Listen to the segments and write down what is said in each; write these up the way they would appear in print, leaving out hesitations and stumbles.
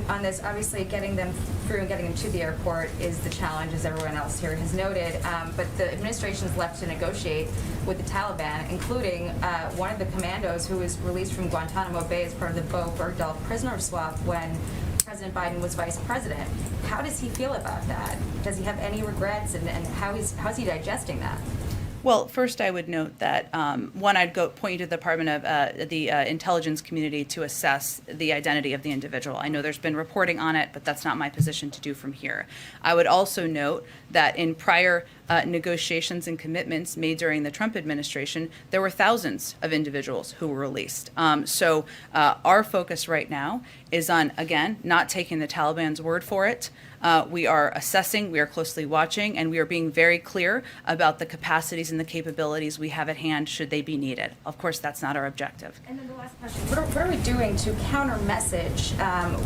on this, obviously getting them through and getting them to the airport is the challenge, as everyone else here has noted. But the administration is left to negotiate with the Taliban, including one of the commandos who was released from Guantanamo Bay as part of the Bo Bergdahl prisoner swap when President Biden was vice president. How does he feel about that? Does he have any regrets, and how's he digesting that? Well, first I would note that, one, I'd point you to the Department of the intelligence community to assess the identity of the individual. I know there's been reporting on it, but that's not my position to do from here. I would also note that in prior negotiations and commitments made during the Trump administration, there were thousands of individuals who were released. So our focus right now is on, again, not taking the Taliban's word for it. We are assessing, we are closely watching, and we are being very clear about the capacities and the capabilities we have at hand should they be needed. Of course, that's not our objective. And then the last question, what are we doing to counter message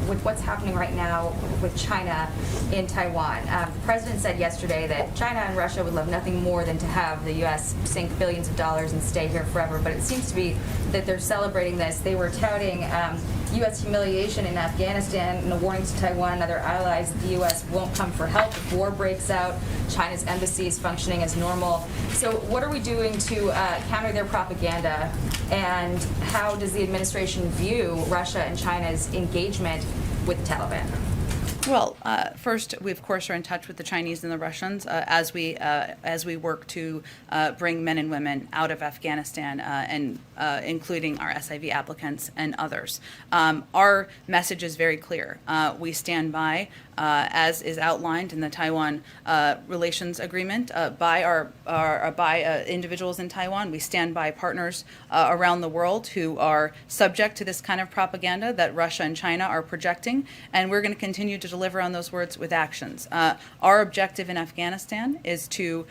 with what's happening right now with China in Taiwan? The president said yesterday that China and Russia would love nothing more than to have the U.S. sink billions of dollars and stay here forever, but it seems to be that they're celebrating this. They were touting U.S. humiliation in Afghanistan and a warning to Taiwan and other allies that the U.S. won't come for help if war breaks out. China's embassy is functioning as normal. So what are we doing to counter their propaganda, and how does the administration view Russia and China's engagement with the Taliban? Well, first, we of course are in touch with the Chinese and the Russians as we work to bring men and women out of Afghanistan, and including our SIV applicants and others. Our message is very clear. We stand by, as is outlined in the Taiwan Relations Agreement, by individuals in Taiwan. We stand by partners around the world who are subject to this kind of propaganda that Russia and China are projecting, and we're going to continue to deliver on those words with actions. Our objective in Afghanistan is to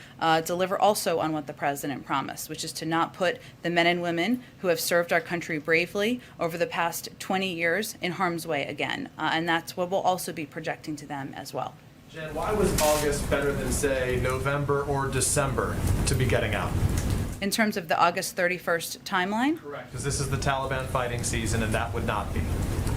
deliver also on what the president promised, which is to not put the men and women who have served our country bravely over the past 20 years in harm's way again. And that's what we'll also be projecting to them as well. Jen, why was August better than, say, November or December to be getting out? In terms of the August 31st timeline? Correct, because this is the Taliban fighting season, and that would not be.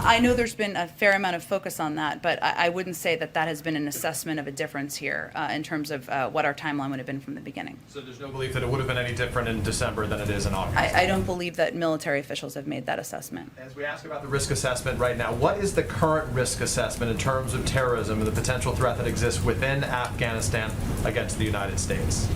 I know there's been a fair amount of focus on that, but I wouldn't say that that has been an assessment of a difference here in terms of what our timeline would have been from the beginning. So there's no belief that it would have been any different in December than it is in August? I don't believe that military officials have made that assessment. As we ask about the risk assessment right now, what is the current risk assessment in terms of terrorism and the potential threat that exists within Afghanistan against the United States?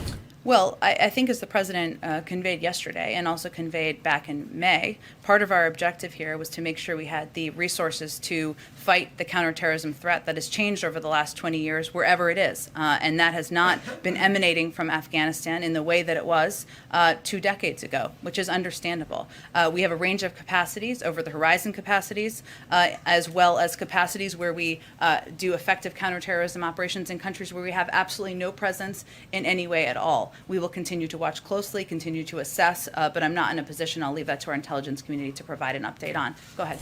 Well, I think as the president conveyed yesterday and also conveyed back in May, part of our objective here was to make sure we had the resources to fight the counterterrorism threat that has changed over the last 20 years, wherever it is. And that has not been emanating from Afghanistan in the way that it was 2 decades ago, which is understandable. We have a range of capacities, over the horizon capacities, as well as capacities where we do effective counterterrorism operations in countries where we have absolutely no presence in any way at all. We will continue to watch closely, continue to assess, but I'm not in a position, I'll leave that to our intelligence community to provide an update on. Go ahead.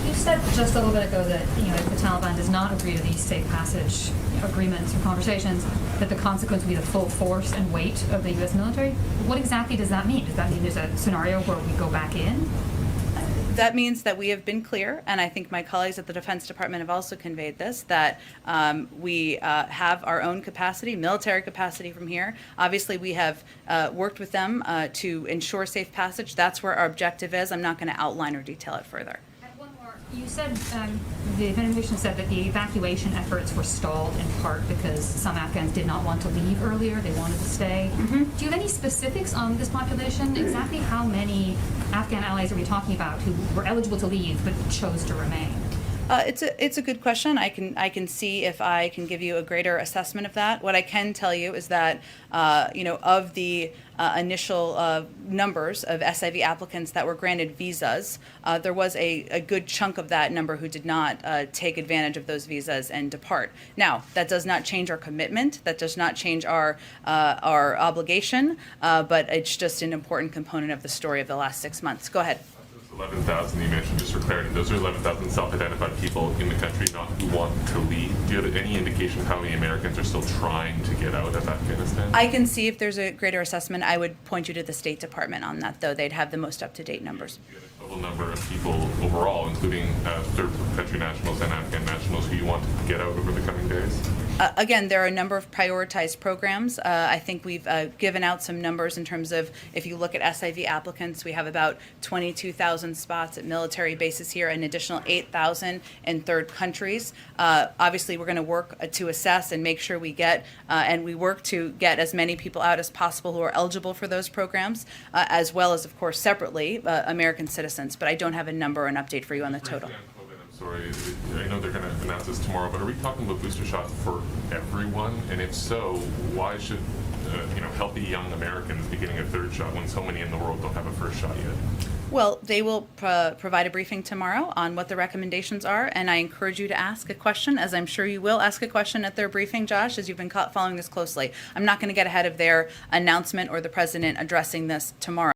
You said just a little bit ago that if the Taliban does not agree to these safe passage agreements or conversations, that the consequence would be the full force and weight of the U.S. military. What exactly does that mean? Does that mean there's a scenario where we go back in? That means that we have been clear, and I think my colleagues at the Defense Department have also conveyed this, that we have our own capacity, military capacity from here. Obviously, we have worked with them to ensure safe passage. That's where our objective is. I'm not going to outline or detail it further. You said, the administration said that the evacuation efforts were stalled in part because some Afghans did not want to leave earlier, they wanted to stay. Mm-hmm. Do you have any specifics on this population? Exactly how many Afghan allies are we talking about who were eligible to leave but chose to remain? It's a good question. I can see if I can give you a greater assessment of that. What I can tell you is that of the initial numbers of SIV applicants that were granted visas, there was a good chunk of that number who did not take advantage of those visas and depart. Now, that does not change our commitment. That does not change our obligation. But it's just an important component of the story of the last 6 months. Go ahead. 11,000 you mentioned, just for clarity, those are 11,000 self-identified people in the country not who want to leave. Do you have any indication of how many Americans are still trying to get out of Afghanistan? I can see if there's a greater assessment. I would point you to the State Department on that, though. They'd have the most up-to-date numbers. Do you have Total number of people overall, including third country nationals and Afghan nationals who you want to get out over the coming days? Again, there are a number of prioritized programs. I think we've given out some numbers in terms of, if you look at SIV applicants, we have about 22,000 spots at military bases here, an additional 8,000 in third countries. Obviously, we're going to work to assess and make sure we get, and we work to get as many people out as possible who are eligible for those programs, as well as, of course, separately, American citizens. But I don't have a number or an update for you on the total. Sorry, I know they're going to announce this tomorrow, but are we talking about booster shots for everyone? And if so, why should healthy young Americans be getting a third shot when so many in the world don't have a first shot yet? Well, they will provide a briefing tomorrow on what the recommendations are, and I encourage you to ask a question, as I'm sure you will ask a question at their briefing, Josh, as you've been following this closely. I'm not going to get ahead of their announcement or the president addressing this tomorrow.